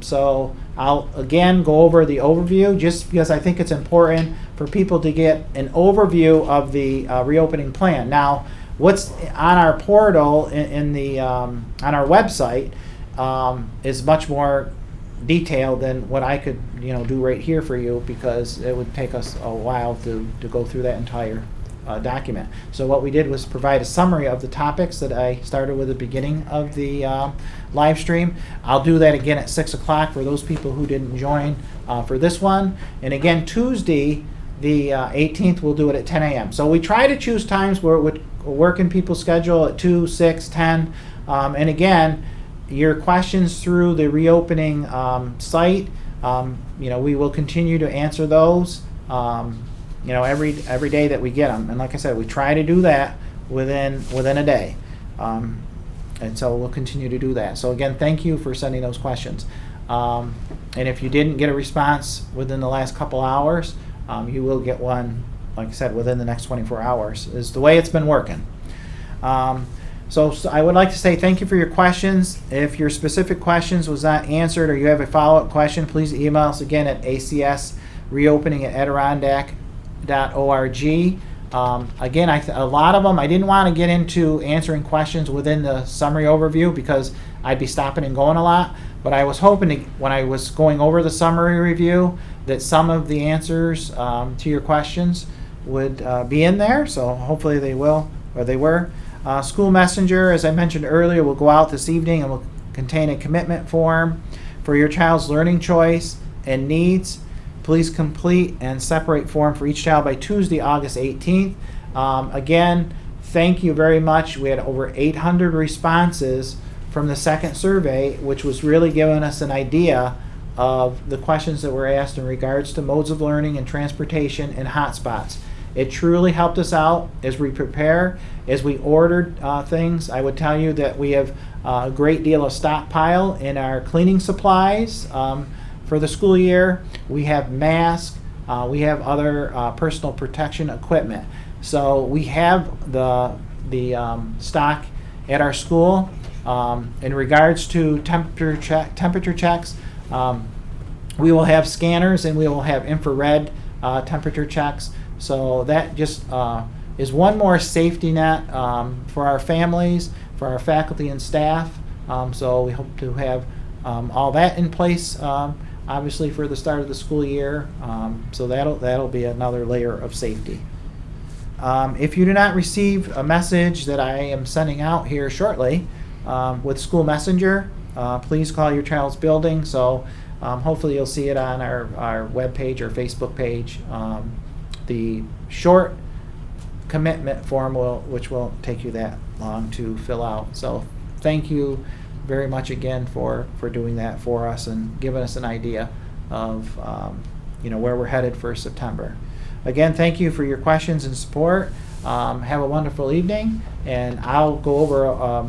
So I'll again go over the overview, just because I think it's important for people to get an overview of the reopening plan. Now, what's on our portal on our website is much more detailed than what I could do right here for you, because it would take us a while to go through that entire document. So what we did was provide a summary of the topics that I started with at the beginning of the live stream. I'll do that again at 6 o'clock for those people who didn't join for this one. And again, Tuesday, the 18th, we'll do it at 10 a.m. So we try to choose times where it would work in people's schedule at 2, 6, 10. And again, your questions through the reopening site, we will continue to answer those, every day that we get them. And like I said, we try to do that within a day. And so we'll continue to do that. So again, thank you for sending those questions. And if you didn't get a response within the last couple hours, you will get one, like I said, within the next 24 hours is the way it's been working. So I would like to say thank you for your questions. If your specific questions was not answered or you have a follow-up question, please email us again at acsreopening@adirondack.org. Again, a lot of them, I didn't want to get into answering questions within the summary overview because I'd be stopping and going a lot. But I was hoping when I was going over the summary review that some of the answers to your questions would be in there. So hopefully they will, or they were. School Messenger, as I mentioned earlier, will go out this evening and will contain a commitment form for your child's learning choice and needs. Please complete and separate form for each child by Tuesday, August 18th. Again, thank you very much. We had over 800 responses from the second survey, which was really giving us an idea of the questions that were asked in regards to modes of learning and transportation and hotspots. It truly helped us out as we prepare, as we ordered things. I would tell you that we have a great deal of stockpile in our cleaning supplies for the school year. We have masks, we have other personal protection equipment. So we have the stock at our school. In regards to temperature checks, we will have scanners and we will have infrared temperature checks. So that just is one more safety net for our families, for our faculty and staff. So we hope to have all that in place, obviously for the start of the school year. So that'll be another layer of safety. If you do not receive a message that I am sending out here shortly with School Messenger, please call your child's building. So hopefully you'll see it on our webpage or Facebook page. The short commitment form which won't take you that long to fill out. So thank you very much again for doing that for us and giving us an idea of where we're headed for September. Again, thank you for your questions and support. have a wonderful evening, and I'll go over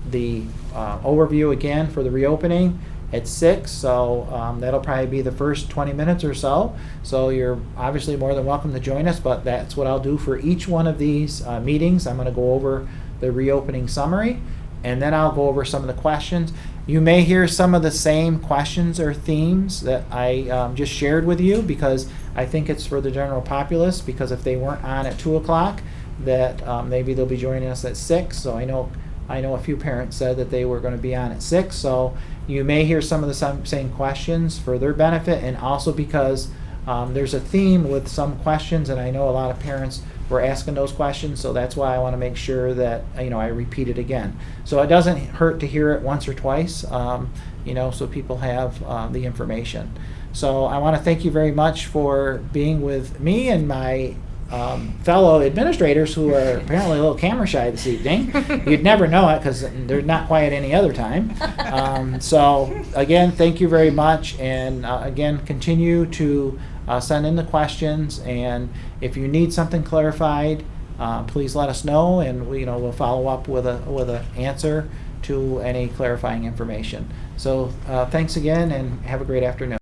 the overview again for the reopening at 6, so that'll probably be the first 20 minutes or so. So you're obviously more than welcome to join us, but that's what I'll do for each one of these meetings. I'm going to go over the reopening summary, and then I'll go over some of the questions. You may hear some of the same questions or themes that I just shared with you, because I think it's for the general populace, because if they weren't on at 2 o'clock, that maybe they'll be joining us at 6. So I know a few parents said that they were going to be on at 6, so you may hear some of the same questions for their benefit, and also because there's a theme with some questions, and I know a lot of parents were asking those questions, so that's why I want to make sure that I repeat it again. So it doesn't hurt to hear it once or twice, so people have the information. So I want to thank you very much for being with me and my fellow administrators, who are apparently a little camera shy this evening. You'd never know it because they're not quiet any other time. So again, thank you very much, and again, continue to send in the questions, and if you need something clarified, please let us know, and we'll follow up with an answer to any clarifying information. So thanks again, and have a great afternoon.